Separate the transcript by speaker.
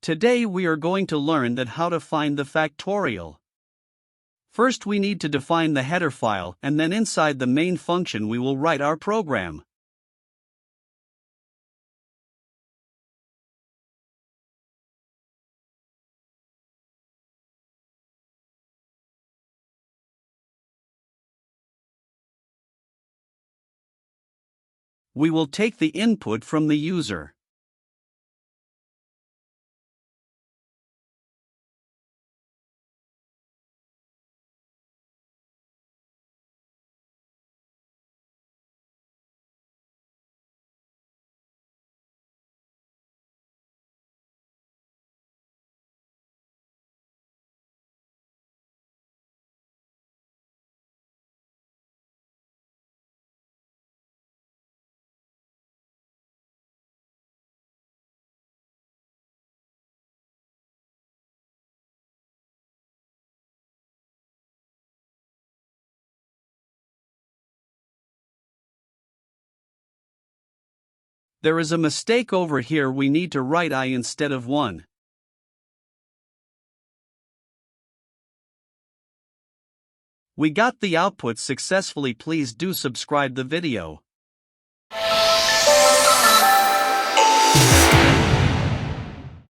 Speaker 1: Today we are going to learn that how to find the factorial. First we need to define the header file, and then inside the main function we will write our program. We will take the input from the user. There is a mistake over here, we need to write I instead of 1. We got the output successfully. Please do subscribe the video.